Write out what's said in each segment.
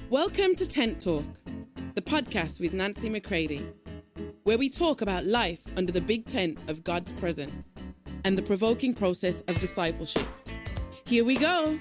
Welcome to Tent Talk, the podcast with Nancy McCready, where we talk about life under the big tent of God's presence and the provoking process of discipleship. Here we go.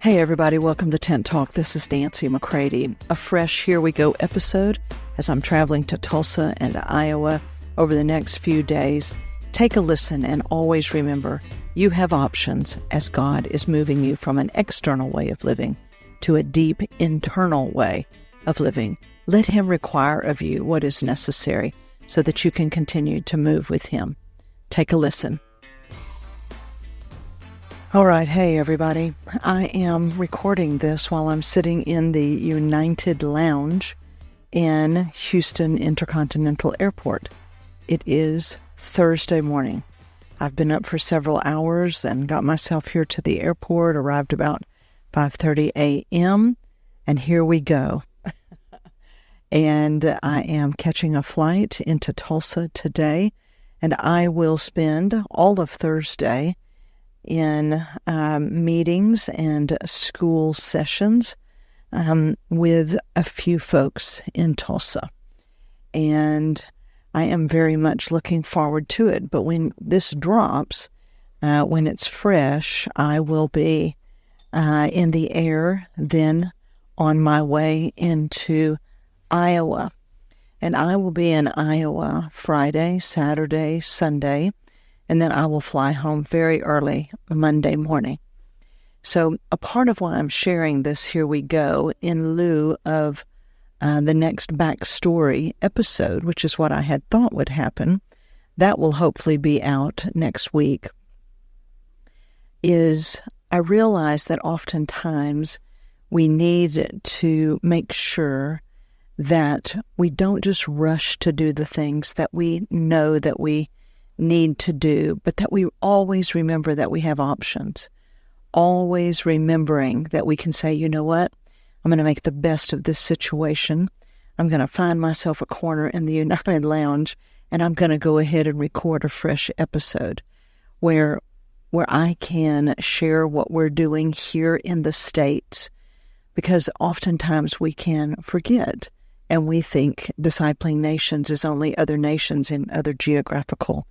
Hey everybody, welcome to Tent Talk. This is Nancy McCready. A fresh Here We Go episode as I'm traveling to Tulsa and Iowa over the next few days. Take a listen and always remember, you have options as God is moving you from an external way of living to a deep internal way of living. Let Him require of you what is necessary so that you can continue to move with Him. Take a listen. All right, hey everybody. I am recording this while I'm sitting in the United Lounge in Houston Intercontinental Airport. It is Thursday morning. I've been up for several hours and got myself here to the airport, arrived about 5:30 a.m., and here we go. And I am catching a flight into Tulsa today, and I will spend all of Thursday in meetings and school sessions with a few folks in Tulsa. And I am very much looking forward to it. But when this drops, when it's fresh, I will be in the air, then on my way into Iowa. And I will be in Iowa Friday, Saturday, Sunday, and then I will fly home very early Monday morning. So a part of why I'm sharing this Here We Go in lieu of the next backstory episode, which is what I had thought would happen, that will hopefully be out next week, is I realize that oftentimes we need to make sure that we don't just rush to do the things that we know that we need to do, but that we always remember that we have options. Always remembering that we can say, you know what? I'm going to make the best of this situation. I'm going to find myself a corner in the United Lounge, and I'm going to go ahead and record a fresh episode where I can share what we're doing here in the States, because oftentimes we can forget, and we think discipling nations is only other nations in other geographical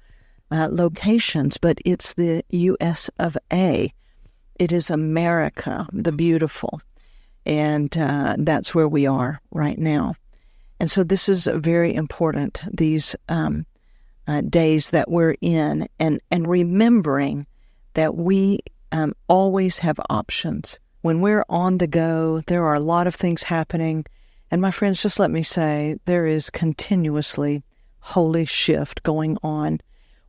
locations, but it's the U.S. of A. It is America, the beautiful. And that's where we are right now. And so this is very important, these days that we're in, and remembering that we always have options. When we're on the go, there are a lot of things happening. And my friends, just let me say, there is continuously holy shift going on.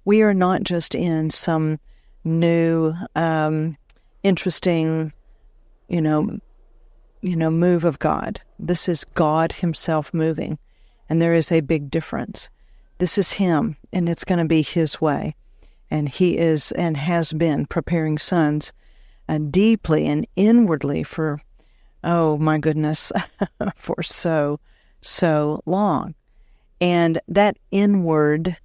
We are not just in some new, interesting, move of God. This is God Himself moving, and there is a big difference. This is Him, and it's going to be His way. And He is and has been preparing sons deeply and inwardly for, oh my goodness, for so long. And that inward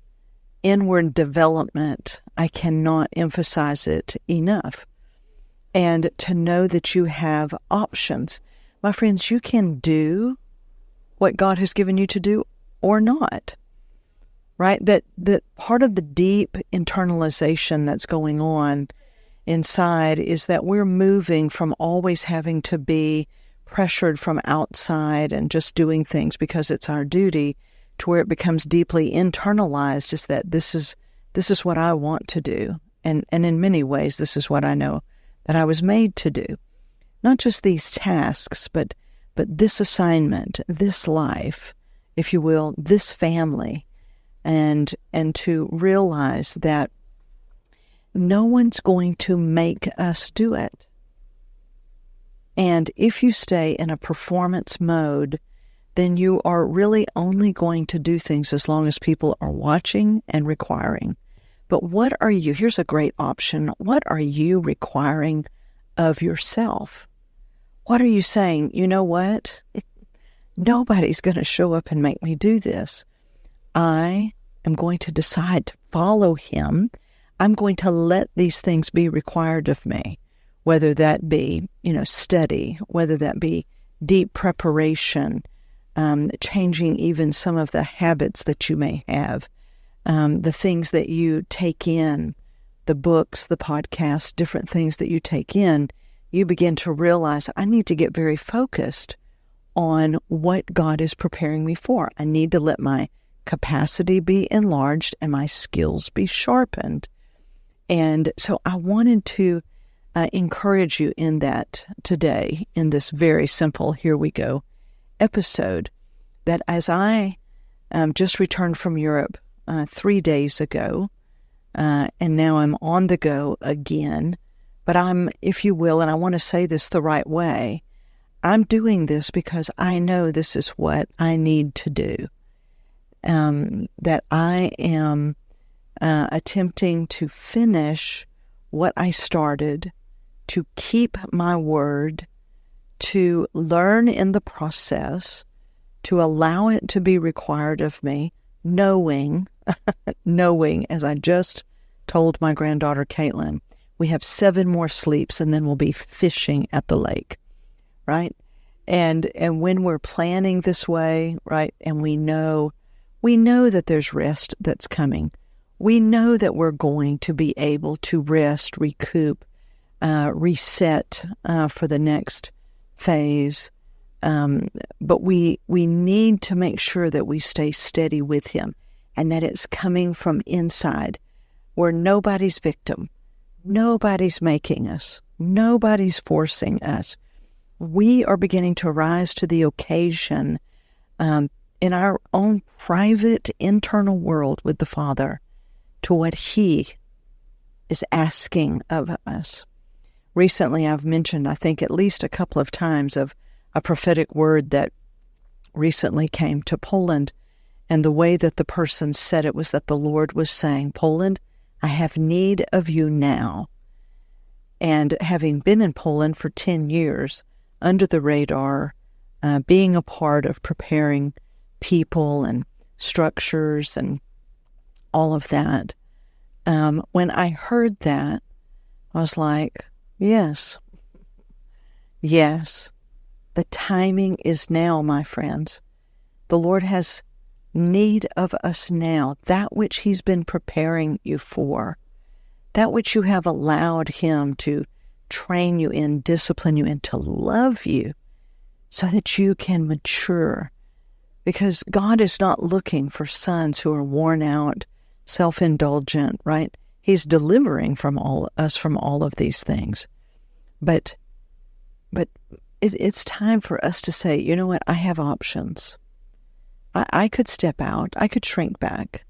development, I cannot emphasize it enough. And to know that you have options. My friends, you can do what God has given you to do or not, right? That part of the deep internalization that's going on inside is that we're moving from always having to be pressured from outside and just doing things because it's our duty, to where it becomes deeply internalized, is that this is what I want to do. And in many ways, this is what I know that I was made to do. Not just these tasks, but this assignment, this life, if you will, this family, and to realize that no one's going to make us do it. And if you stay in a performance mode, then you are really only going to do things as long as people are watching and requiring. But what are you? Here's a great option. What are you requiring of yourself? What are you saying? You know what? Nobody's going to show up and make me do this. I am going to decide to follow Him. I'm going to let these things be required of me. whether that be, study, whether that be deep preparation, changing even some of the habits that you may have, the things that you take in, the books, the podcasts, different things that you take in, you begin to realize, I need to get very focused on what God is preparing me for. I need to let my capacity be enlarged and my skills be sharpened. And so I wanted to encourage you in that today, in this very simple Here We Go episode, that as I just returned from Europe 3 days ago, and now I'm on the go again, but I'm, if you will, and I want to say this the right way, I'm doing this because I know this is what I need to do. That I am attempting to finish what I started, to keep my word, to learn in the process, to allow it to be required of me, knowing, as I just told my granddaughter Caitlin, we have 7 more sleeps and then we'll be fishing at the lake, right? And when we're planning this way, right, and we know that there's rest that's coming. We know that we're going to be able to rest, recoup, reset for the next phase. But we need to make sure that we stay steady with Him and that it's coming from inside, where nobody's victim, nobody's making us, nobody's forcing us. We are beginning to rise to the occasion in our own private internal world with the Father to what He is asking of us. Recently, I've mentioned, I think at least a couple of times, of a prophetic word that recently came to Poland. And the way that the person said it was that the Lord was saying, Poland, I have need of you now. And having been in Poland for 10 years, under the radar, being a part of preparing people and structures and all of that, when I heard that, I was like, yes, the timing is now, my friends. The Lord has need of us now, that which He's been preparing you for, that which you have allowed Him to train you in, discipline you in, to love you so that you can mature. Because God is not looking for sons who are worn out, self-indulgent, right? He's delivering from all of these things. But it's time for us to say, you know what, I have options. I could step out, I could shrink back,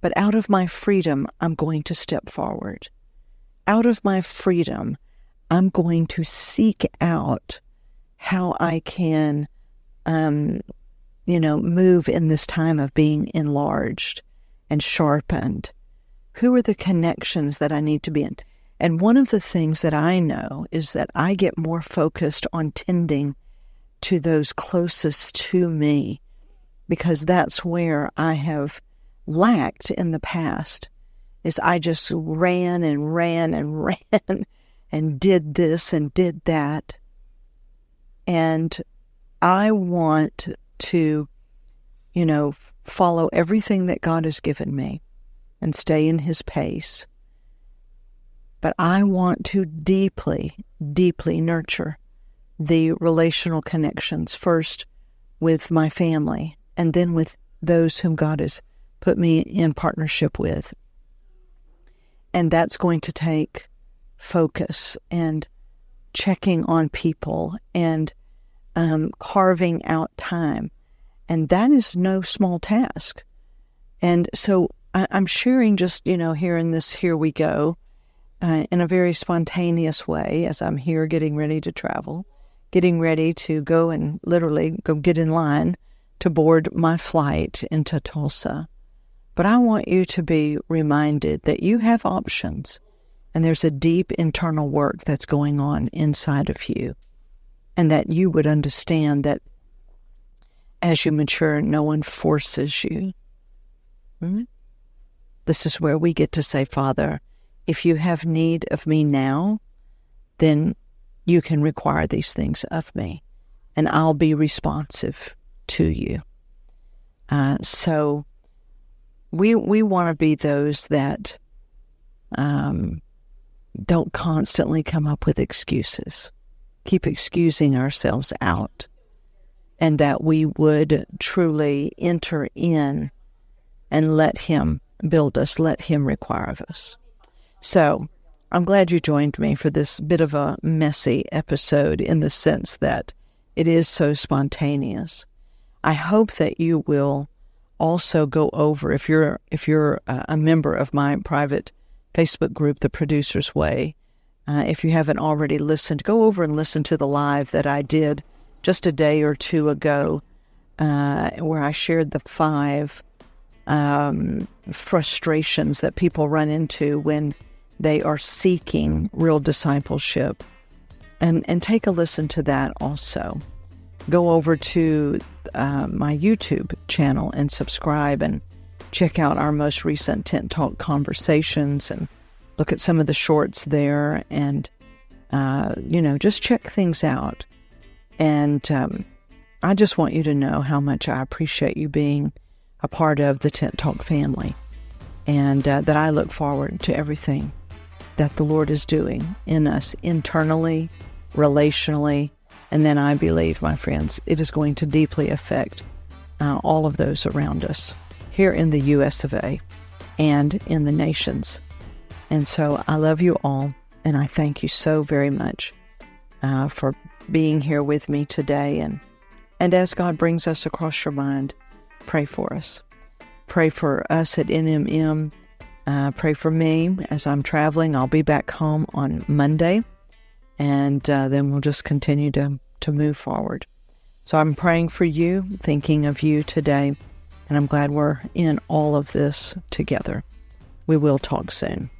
but out of my freedom, I'm going to step forward. Out of my freedom, I'm going to seek out how I can, move in this time of being enlarged and sharpened. Who are the connections that I need to be in? And one of the things that I know is that I get more focused on tending to those closest to me, because that's where I have lacked in the past, is I just ran and did this and did that. And I want to, follow everything that God has given me and stay in His pace. But I want to deeply, deeply nurture the relational connections, first with my family and then with those whom God has put me in partnership with. And that's going to take focus and checking on people and carving out time. And that is no small task. And so I'm sharing just, here in this Here We Go, in a very spontaneous way, as I'm here getting ready to travel, getting ready to go and literally go get in line to board my flight into Tulsa. But I want you to be reminded that you have options, and there's a deep internal work that's going on inside of you, and that you would understand that as you mature, no one forces you. This is where we get to say, Father, if you have need of me now, then you can require these things of me, and I'll be responsive to you. So we want to be those that don't constantly come up with excuses, keep excusing ourselves out, and that we would truly enter in and let Him build us, let Him require of us. So I'm glad you joined me for this bit of a messy episode in the sense that it is so spontaneous. I hope that you will also go over, if you're a member of my private Facebook group, The Producer's Way, if you haven't already listened, go over and listen to the live that I did just a day or two ago, where I shared the 5 frustrations that people run into when they are seeking real discipleship. And take a listen to that also. Go over to my YouTube channel and subscribe and check out our most recent Tent Talk conversations and look at some of the shorts there and, just check things out. And I just want you to know how much I appreciate you being a part of the Tent Talk family, and that I look forward to everything that the Lord is doing in us internally, relationally, and then I believe, my friends, it is going to deeply affect all of those around us here in the U.S. of A. and in the nations. And so I love you all, and I thank you so very much for being here with me today. And as God brings us across your mind, pray for us. Pray for us at NMM. Pray for me as I'm traveling. I'll be back home on Monday, and then we'll just continue to move forward. So I'm praying for you, thinking of you today, and I'm glad we're in all of this together. We will talk soon.